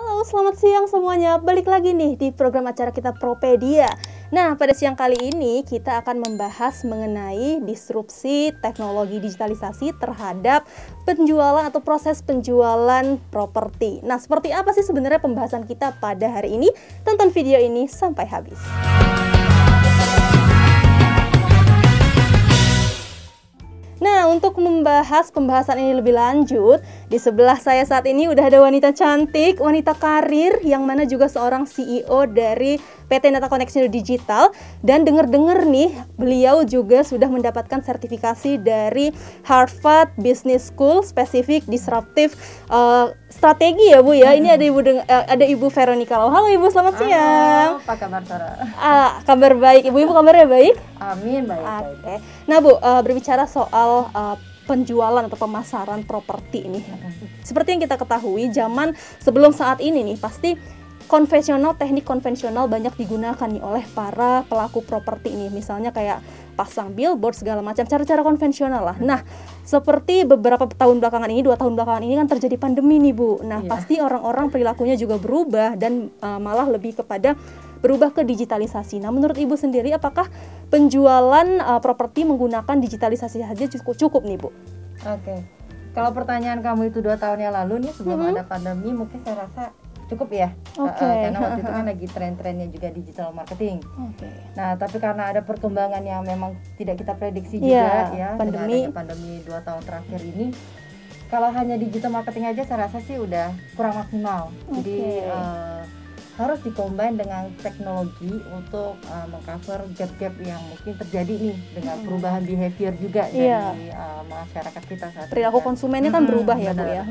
Halo, selamat siang semuanya. Balik lagi nih di program acara kita Propedia. Nah, pada siang kali ini kita akan membahas mengenai disrupsi teknologi digitalisasi terhadap penjualan atau proses penjualan properti. Nah, seperti apa sih sebenarnya pembahasan kita pada hari ini? Tonton video ini sampai habis. Nah, untuk membahas pembahasan ini lebih lanjut, di sebelah saya saat ini udah ada wanita cantik, wanita karir, yang mana juga seorang CEO dari PT Nata Connection Digital. Dan dengar-dengar nih, beliau juga sudah mendapatkan sertifikasi dari Harvard Business School, spesifik disruptif strategi ya Bu ya. Ini ada Ibu Veronica Lau. Halo Ibu, selamat siang. Apa kabar Sarah? Kabar baik. Ibu kabarnya baik? Amin, baik. Oke. Nah Bu, berbicara soal penjualan atau pemasaran properti ini, seperti yang kita ketahui, zaman sebelum saat ini nih pasti teknik konvensional banyak digunakan nih oleh para pelaku properti ini, misalnya kayak pasang billboard segala macam, cara-cara konvensional lah. Nah, seperti beberapa tahun belakangan ini, 2 tahun belakangan ini kan terjadi pandemi nih Bu. Nah, pasti orang-orang perilakunya juga berubah dan malah lebih kepada berubah ke digitalisasi. Nah, menurut Ibu sendiri, apakah penjualan properti menggunakan digitalisasi saja cukup nih Bu? Oke. Kalau pertanyaan kamu itu 2 tahun yang lalu nih, sebelum ada pandemi, mungkin saya rasa cukup ya. Karena waktu itu kan lagi tren-trennya juga digital marketing. Nah, tapi karena ada perkembangan yang memang tidak kita prediksi juga ya, pandemi 2 tahun terakhir ini, kalau hanya digital marketing aja saya rasa sih udah kurang maksimal. Jadi harus dikombin dengan teknologi untuk mengcover gap-gap yang mungkin terjadi nih dengan perubahan behavior juga dari masyarakat kita saat ini. Perilaku konsumennya kan berubah ya Bu ya.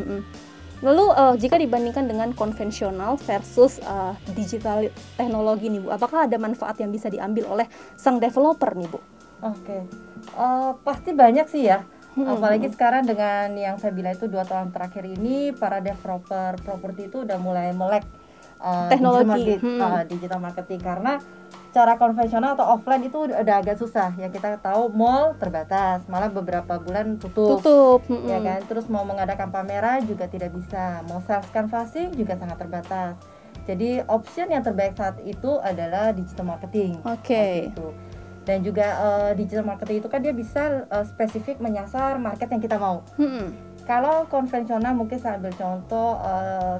Lalu jika dibandingkan dengan konvensional versus digital teknologi nih Bu, apakah ada manfaat yang bisa diambil oleh sang developer nih Bu? Pasti banyak sih ya. Apalagi sekarang dengan yang saya bilang itu 2 tahun terakhir ini, para developer properti itu udah mulai melek teknologi digital marketing, karena cara konvensional atau offline itu udah agak susah ya. Kita tahu mall terbatas, malah beberapa bulan tutup. Ya kan, terus mau mengadakan pameran juga tidak bisa, mau sales canvassing juga sangat terbatas. Jadi option yang terbaik saat itu adalah digital marketing. Gitu. Dan juga digital marketing itu kan dia bisa spesifik menyasar market yang kita mau. Kalau konvensional mungkin saya ambil contoh,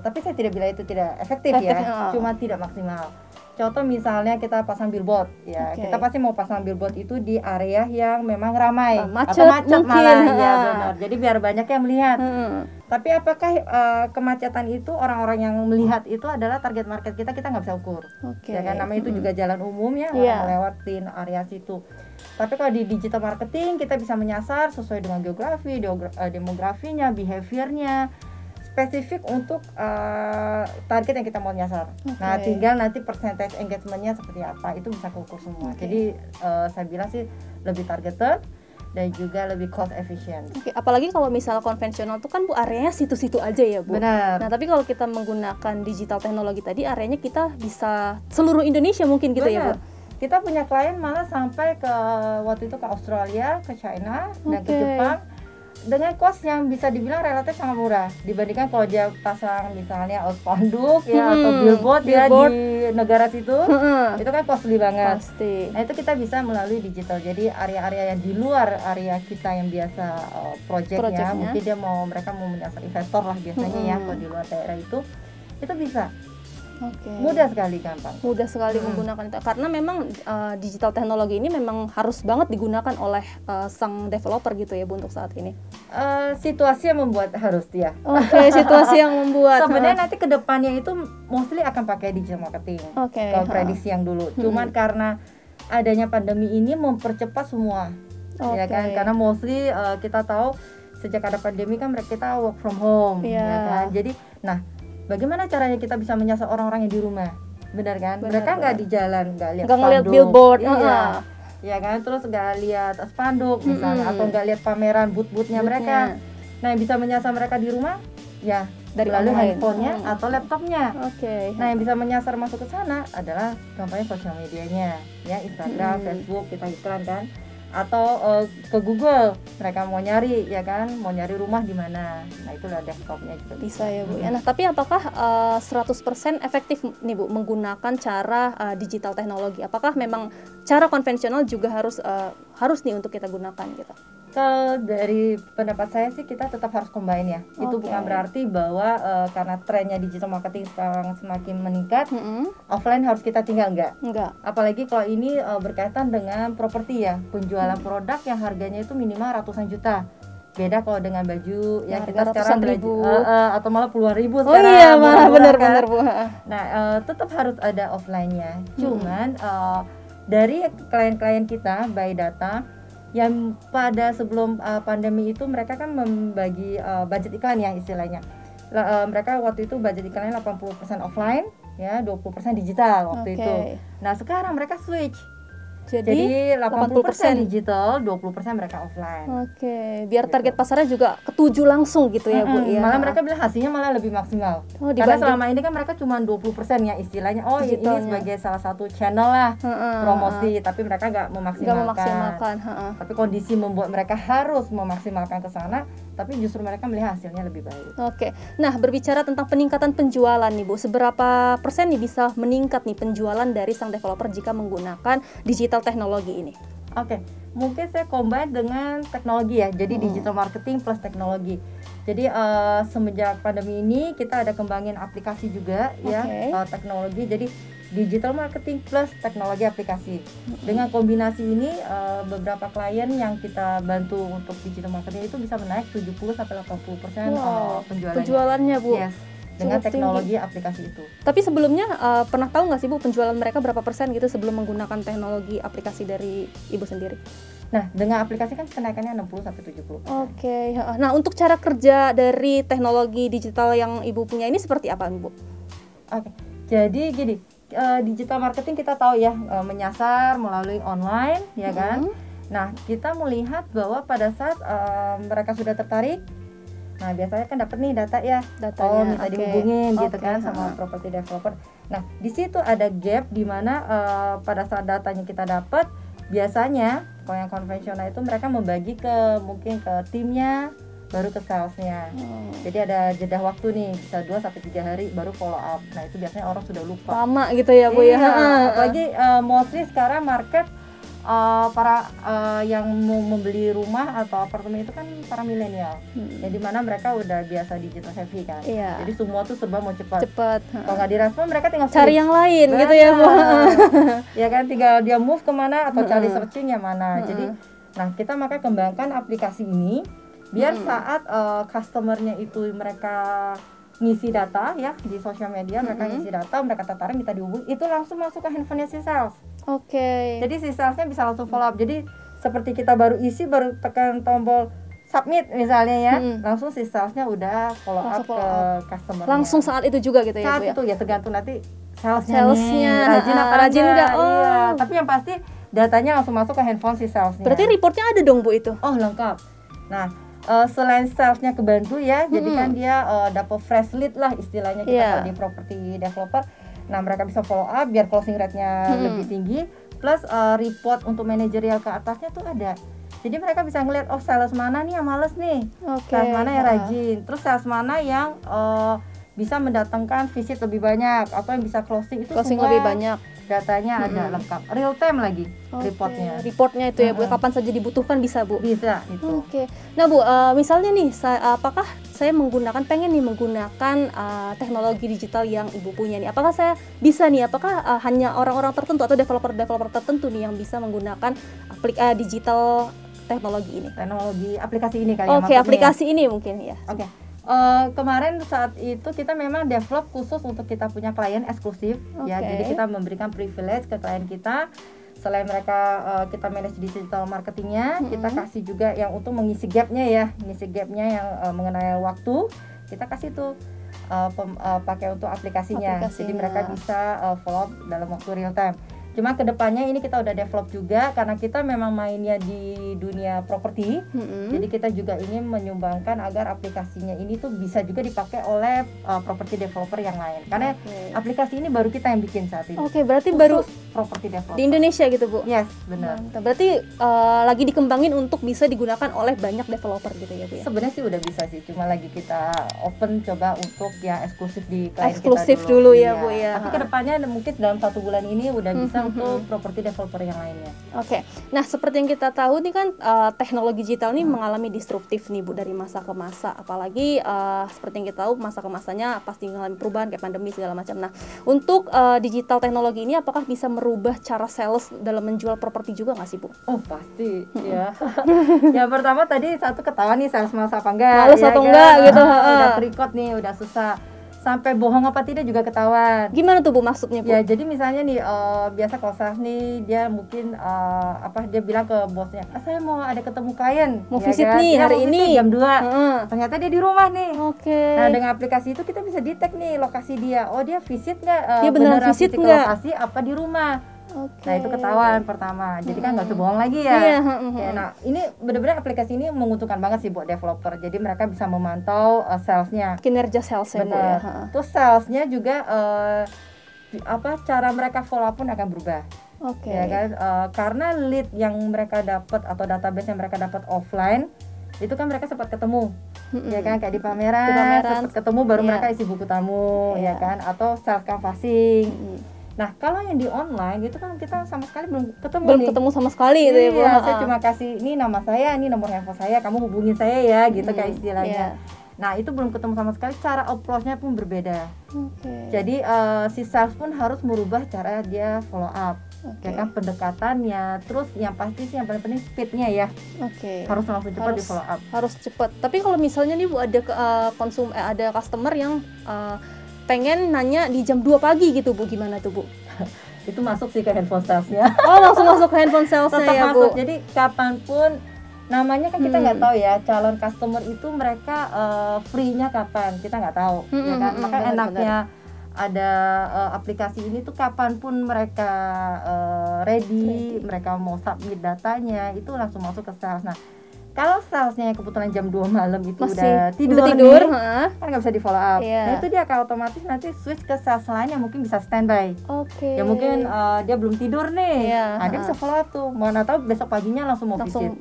tapi saya tidak bilang itu tidak efektif ya, cuma tidak maksimal. Contoh misalnya kita pasang billboard ya, kita pasti mau pasang billboard itu di area yang memang ramai atau macet malah ya, benar. Jadi biar banyak yang melihat. Tapi apakah kemacetan itu orang-orang yang melihat itu adalah target market kita nggak bisa ukur. Ya kan, namanya itu juga jalan umum ya, orang lewatin area situ. Tapi kalau di digital marketing kita bisa menyasar sesuai dengan geografi, demografinya, behaviornya, spesifik untuk target yang kita mau nyasar. Nah, tinggal nanti percentage engagementnya seperti apa, itu bisa keukur semua. Jadi saya bilang sih lebih targeted dan juga lebih cost efficient. Apalagi kalau misalnya konvensional itu kan Bu, areanya situ-situ aja ya Bu. Benar. Nah, tapi kalau kita menggunakan digital teknologi tadi, areanya kita bisa seluruh Indonesia mungkin gitu. Ya Bu. Kita punya klien malah sampai ke waktu itu ke Australia, ke China, dan ke Jepang dengan cost yang bisa dibilang relatif sangat murah dibandingkan kalau dia pasang misalnya spanduk ya atau billboard ya di negara situ. Itu kan costly banget. Pasti. Nah, itu kita bisa melalui digital. Jadi area-area yang di luar area kita yang biasa projectnya, mungkin mereka mau menyasar investor lah biasanya ya, kalau di luar daerah itu bisa. Mudah sekali, gampang. Mudah sekali menggunakan itu. Karena memang digital teknologi ini memang harus banget digunakan oleh sang developer gitu ya Bu untuk saat ini. Situasi yang membuat harus ya. Situasi yang membuat. Sebenarnya nanti kedepannya itu mostly akan pakai digital marketing. Kalau prediksi yang dulu. Cuman karena adanya pandemi ini mempercepat semua. Ya kan? Karena mostly kita tahu sejak ada pandemi kan kita work from home, ya kan. Jadi, bagaimana caranya kita bisa menyasar orang-orang yang di rumah, benar kan? Mereka nggak di jalan, nggak lihat billboard, ya kan? Terus nggak lihat spanduk misalnya, atau nggak lihat pameran booth-boothnya mereka. Nah, yang bisa menyasar mereka di rumah, ya dari melalui handphonenya atau laptopnya. Nah, yang bisa menyasar masuk ke sana adalah contohnya sosial medianya, ya Instagram, Facebook, kita iklan kan. atau ke Google mereka mau nyari ya kan, mau nyari rumah di mana. Nah itulah desktopnya juga bisa ya Bu. Nah tapi apakah 100% efektif nih Bu menggunakan cara digital teknologi? Apakah memang cara konvensional juga harus nih untuk kita gunakan gitu? Kalau dari pendapat saya sih kita tetap harus combine ya. Itu bukan berarti bahwa karena trennya digital marketing sekarang semakin meningkat, offline harus kita tinggal, enggak. Apalagi kalau ini berkaitan dengan properti ya, penjualan produk yang harganya itu minimal ratusan juta. Beda kalau dengan baju yang kita sekarang ribu atau malah puluhan ribu sekarang. Oh iya, malah benar-benar Bu. Nah, tetap harus ada offline-nya. Cuman dari klien-klien kita by data yang pada sebelum pandemi itu mereka kan membagi budget iklan ya istilahnya. Mereka waktu itu budget iklannya 80% offline ya, 20% digital waktu itu. Nah, sekarang mereka switch. Jadi 80% digital, 20% mereka offline. Biar target pasarnya juga ketuju langsung gitu ya Bu ya. Malah mereka bilang hasilnya malah lebih maksimal. Karena selama ini kan mereka cuma 20% ya istilahnya. Oh digitalnya. Ini sebagai salah satu channel lah promosi, tapi mereka nggak memaksimalkan. Tapi kondisi membuat mereka harus memaksimalkan ke sana, tapi justru mereka melihat hasilnya lebih baik. Nah berbicara tentang peningkatan penjualan nih Bu, seberapa persen nih bisa meningkat nih penjualan dari sang developer jika menggunakan digital teknologi ini? Mungkin saya combine dengan teknologi ya, jadi digital marketing plus teknologi. Jadi semenjak pandemi ini kita ada kembangin aplikasi juga ya, teknologi. Jadi digital marketing plus teknologi aplikasi. Dengan kombinasi ini beberapa klien yang kita bantu untuk digital marketing itu bisa menaik 70-80% penjualannya Bu. Yes. Dengan teknologi aplikasi itu. Tapi sebelumnya pernah tahu nggak sih Bu penjualan mereka berapa persen gitu sebelum menggunakan teknologi aplikasi dari Ibu sendiri? Nah, dengan aplikasi kan kenaikannya 60-70%. Nah untuk cara kerja dari teknologi digital yang Ibu punya ini seperti apa Bu? Jadi gini, digital marketing kita tahu ya menyasar melalui online ya kan. Nah kita melihat bahwa pada saat mereka sudah tertarik, nah biasanya kan dapat nih data ya, minta dihubungin gitu kan sama property developer. Nah di situ ada gap di mana pada saat datanya kita dapat, biasanya kalau yang konvensional itu mereka membagi mungkin ke timnya, baru ke salesnya. Jadi ada jeda waktu nih, bisa 2-3 hari baru follow up. Nah itu biasanya orang sudah lupa. Lama gitu ya Bu ya. Apalagi mostly sekarang market para yang mau membeli rumah atau apartemen itu kan para milenial. Jadi mana mereka udah biasa digital savvy kan. Jadi semua tuh serba mau cepat. Kalau nggak direspon mereka tinggal cari yang lain gitu ya Bu. Ya kan, tinggal dia move kemana atau cari searching yang mana. Jadi nah kita makanya kembangkan aplikasi ini biar saat customernya itu mereka ngisi data ya di sosial media, mereka ngisi data, mereka tertarik minta dihubungi, itu langsung masuk ke handphonenya si sales. Jadi si salesnya bisa langsung follow up. Jadi seperti kita baru isi, baru tekan tombol submit misalnya ya, langsung si salesnya udah follow up ke customer. Langsung saat itu juga gitu ya saat Bu ya? Itu ya tergantung nanti salesnya rajin apa rajin enggak. Iya, tapi yang pasti datanya langsung masuk ke handphone si salesnya. Berarti reportnya ada dong Bu itu? Lengkap. Nah selain salesnya kebantu ya, jadi kan dia dapat fresh lead lah istilahnya kita kalau di property developer. Nah mereka bisa follow up biar closing rate-nya lebih tinggi, plus report untuk manajerial ke atasnya tuh ada. Jadi mereka bisa ngeliat sales mana nih yang males nih, sales mana yang rajin, terus sales mana yang bisa mendatangkan visit lebih banyak atau yang bisa closing semua lebih banyak. Datanya ada lengkap, real time lagi reportnya itu ya Bu, kapan saja dibutuhkan bisa Bu? Bisa itu. Nah Bu, misalnya nih apakah saya pengen menggunakan teknologi digital yang Ibu punya nih, apakah saya bisa nih, apakah hanya orang-orang tertentu atau developer tertentu nih yang bisa menggunakan digital teknologi aplikasi ini kali ya? Aplikasi ini mungkin ya. Kemarin saat itu kita memang develop khusus untuk kita punya klien eksklusif ya, jadi kita memberikan privilege ke klien kita. Selain mereka kita manage digital marketingnya, kita kasih juga yang untuk mengisi gapnya yang mengenai waktu, kita kasih tuh pakai untuk aplikasinya. Jadi mereka bisa follow up dalam waktu real time. Cuma kedepannya ini kita udah develop juga karena kita memang mainnya di dunia properti. Jadi kita juga ingin menyumbangkan agar aplikasinya ini tuh bisa juga dipakai oleh property developer yang lain. Karena aplikasi ini baru kita yang bikin saat ini. Berarti khusus baru property developer di Indonesia gitu, Bu? Yes, benar. Berarti lagi dikembangin untuk bisa digunakan oleh banyak developer gitu ya, Bu ya? Sebenarnya sih udah bisa sih, cuma lagi kita open coba untuk yang eksklusif di klien eksklusif kita dulu. dulu ya, Bu ya. Tapi kedepannya mungkin dalam 1 bulan ini udah bisa untuk property developer yang lainnya. Nah seperti yang kita tahu nih kan teknologi digital ini mengalami disruptif nih Bu dari masa ke masa, apalagi seperti yang kita tahu masa ke masanya pasti mengalami perubahan kayak pandemi segala macam. Nah untuk digital teknologi ini apakah bisa merubah cara sales dalam menjual properti juga nggak sih Bu? Oh pasti ya. Ya pertama tadi satu ketahuan nih sales males apa enggak, males atau enggak gitu. Udah pre-code nih, udah susah. Sampai bohong apa tidak juga ketahuan. Gimana tuh Bu maksudnya Bu? Ya jadi misalnya nih biasa kalau sales nih dia mungkin dia bilang ke bosnya, saya mau ada ketemu klien, mau visit nih hari ini jam 2. Ternyata dia di rumah nih. Nah dengan aplikasi itu kita bisa detect nih lokasi dia. Oh dia visit nggak? Dia beneran visit ke lokasi apa di rumah? Nah itu ketahuan pertama, jadi kan nggak usah bohong lagi ya. Nah ini benar-benar aplikasi ini menguntungkan banget sih buat developer. Jadi mereka bisa memantau salesnya, kinerja salesnya. Bener. Terus salesnya juga cara mereka follow up pun akan berubah. Ya kan, karena lead yang mereka dapat atau database yang mereka dapat offline itu kan mereka sempat ketemu, ya kan, kayak di pameran. Sempat ketemu baru mereka isi buku tamu, ya kan, atau self canvassing. Nah, kalau yang di online itu kan kita sama sekali belum ketemu sama sekali gitu ya Bu. Saya cuma kasih ini nama saya, ini nomor handphone saya, kamu hubungin saya ya, gitu kayak istilahnya. Nah, itu belum ketemu sama sekali, cara approach-nya pun berbeda. Jadi si sales pun harus merubah cara dia follow up. Ya kan, pendekatannya, terus yang pasti sih yang paling penting speednya ya. Harus langsung cepat di follow up. Harus cepat. Tapi kalau misalnya nih Bu ada ada customer yang pengen nanya di jam 2 pagi gitu Bu, gimana tuh Bu? Itu masuk sih ke handphone salesnya. Langsung masuk ke handphone salesnya ya Bu. Jadi kapanpun, namanya kan kita nggak tahu ya calon customer itu mereka free-nya kapan, kita nggak tahu, ya kan. Maka enaknya ada aplikasi ini tuh kapanpun mereka ready, mereka mau submit datanya itu langsung masuk ke sales. Nah kalau salesnya kebetulan jam 2 malam itu udah tidur nih, kan nggak bisa di follow up. Nah itu dia akan otomatis nanti switch ke sales lain yang mungkin bisa standby. Ya mungkin dia belum tidur nih, dia bisa follow up tuh. Mana tahu besok paginya langsung mau visit.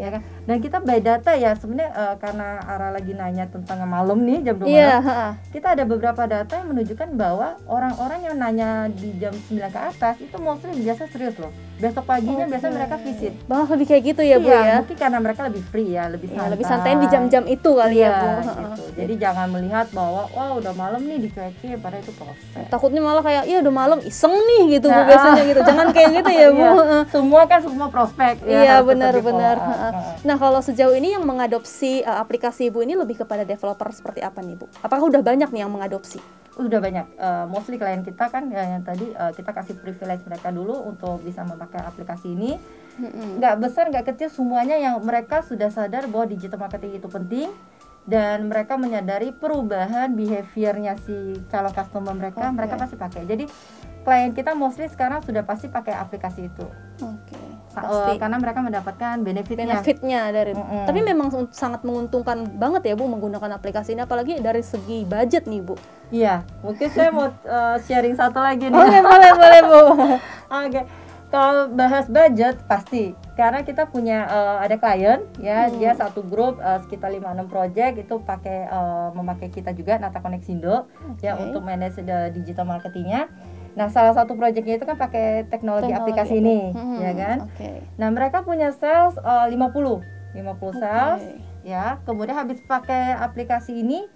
Ya kan? Dan kita by data ya sebenarnya karena Ara lagi nanya tentang malam nih jam 2 malam. Kita ada beberapa data yang menunjukkan bahwa orang-orang yang nanya di jam 9 ke atas itu mostly biasa serius loh. Besok paginya biasa mereka visit. Bahkan lebih kayak gitu ya Bu ya. Mungkin karena mereka lebih free ya, lebih santai di jam-jam itu kali ya Bu. Gitu. Jadi jangan melihat bahwa wah udah malam nih dicuekin, padahal itu prospek. Takutnya malah kayak iya udah malam iseng nih gitu Bu biasanya gitu. Jangan kayak gitu ya Bu. Semua prospek ya. Iya benar-benar. Nah kalau sejauh ini yang mengadopsi aplikasi Ibu ini lebih kepada developer seperti apa nih Bu? Apakah udah banyak nih yang mengadopsi? Udah banyak, mostly klien kita kan yang tadi kita kasih privilege mereka dulu untuk bisa memakai aplikasi ini. Nggak besar nggak kecil semuanya yang mereka sudah sadar bahwa digital marketing itu penting dan mereka menyadari perubahan behaviornya si calon customer mereka, mereka pasti pakai. Jadi klien kita mostly sekarang sudah pasti pakai aplikasi itu. Karena mereka mendapatkan benefitnya dari tapi memang sangat menguntungkan banget ya Bu menggunakan aplikasi ini, apalagi dari segi budget nih Bu. Iya, mungkin saya mau sharing satu lagi nih. Boleh Bu. Kalau bahas budget pasti, karena kita punya ada klien ya, dia satu grup sekitar 5-6 project itu memakai kita juga Nata Koneksindo ya untuk manage digital marketingnya. Nah salah satu projectnya itu kan pakai teknologi aplikasi ini, ya kan. Nah mereka punya sales 50 sales ya, kemudian habis pakai aplikasi ini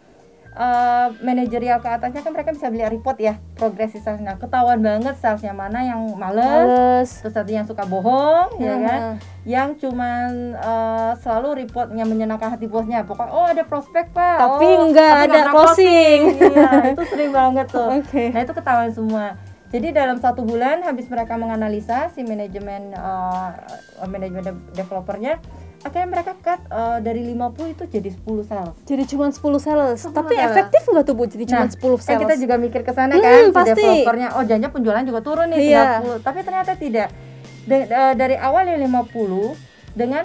manajerial ke atasnya kan mereka bisa beli report ya progres salesnya, ketahuan banget salesnya mana yang males, terus satu yang suka bohong, ya kan, yang cuman selalu reportnya menyenangkan hati bosnya, pokoknya ada prospek Pak, tapi nggak ada closing. Iya, itu sering banget tuh. Nah itu ketahuan semua. Jadi dalam 1 bulan habis mereka menganalisa si manajemen developernya, akhirnya mereka cut dari 50 itu jadi 10 sales. Jadi cuma 10 sales. Tapi efektif nggak tuh Bu? Jadi cuma 10 sales. Kan kita juga mikir ke sana kan, si pasti. developernya, oh jangan penjualan juga turun nih 30. Tapi ternyata tidak. Dari awal yang 50 dengan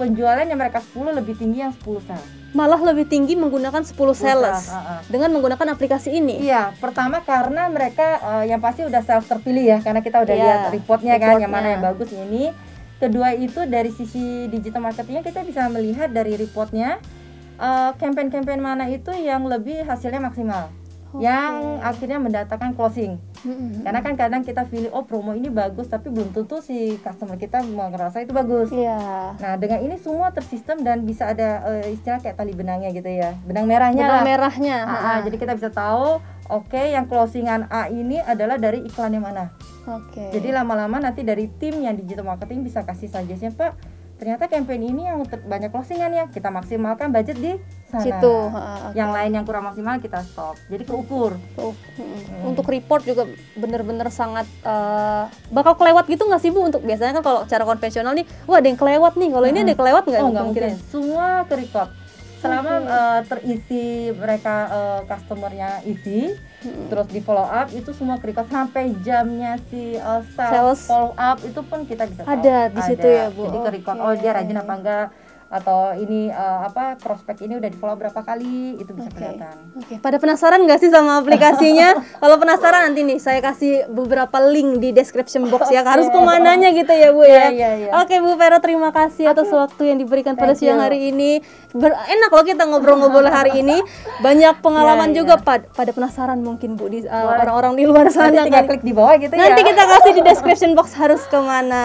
penjualan yang mereka 10 lebih tinggi yang 10 sales. Malah lebih tinggi menggunakan 10 sales dengan menggunakan aplikasi ini. Iya, pertama karena mereka yang pasti udah sales terpilih ya, karena kita udah lihat reportnya kan, yang mana yang bagus ini. Kedua itu dari sisi digital marketingnya kita bisa melihat dari reportnya campaign-campaign mana itu yang lebih hasilnya maksimal, yang akhirnya mendatangkan closing. Karena kan kadang kita pilih promo ini bagus tapi belum tentu si customer kita mau ngerasa itu bagus. Nah dengan ini semua tersistem dan bisa ada istilah kayak tali benangnya gitu ya, benang merahnya. Jadi kita bisa tahu yang closingan A ini adalah dari iklan yang mana. Jadi lama-lama nanti dari tim yang digital marketing bisa kasih suggestion, Pak, ternyata campaign ini yang banyak closingan ya, kita maksimalkan budget di sana. Situ. Yang lain yang kurang maksimal kita stop. Jadi keukur. Untuk report juga bener-bener sangat bakal kelewat gitu nggak sih Bu? Untuk biasanya kan kalau cara konvensional nih, wah ada yang kelewat nih. Kalau ini ada yang kelewat nggak? Nggak mungkin. Semua ke record. Selama terisi mereka customernya isi, terus di follow up itu semua ke record sampai jamnya si sales follow up itu pun kita bisa tahu. Ada di situ ya Bu. Jadi ke record dia rajin apa enggak, atau ini prospek ini udah di follow berapa kali, itu bisa kelihatan. Pada penasaran nggak sih sama aplikasinya? Kalau penasaran nanti nih saya kasih beberapa link di description box ya, harus kemananya gitu ya Bu ya. Oke Bu Vero, terima kasih atas waktu yang diberikan pada siang hari ini. Enak loh kita ngobrol-ngobrol hari ini, banyak pengalaman juga. Pada penasaran mungkin Bu di orang-orang di luar sana. Nanti tinggal klik di bawah gitu ya. Nanti kita kasih di description box harus kemana.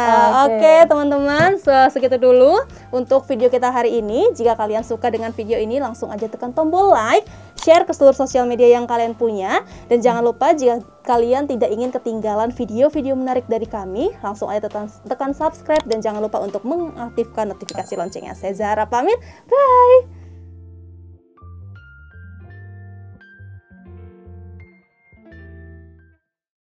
Oke teman-teman, segitu dulu untuk video kita hari ini. Jika kalian suka dengan video ini, langsung aja tekan tombol like, share ke seluruh sosial media yang kalian punya, dan jangan lupa jika kalian tidak ingin ketinggalan video-video menarik dari kami, langsung aja tekan subscribe dan jangan lupa untuk mengaktifkan notifikasi loncengnya. Saya Zahra pamit, bye.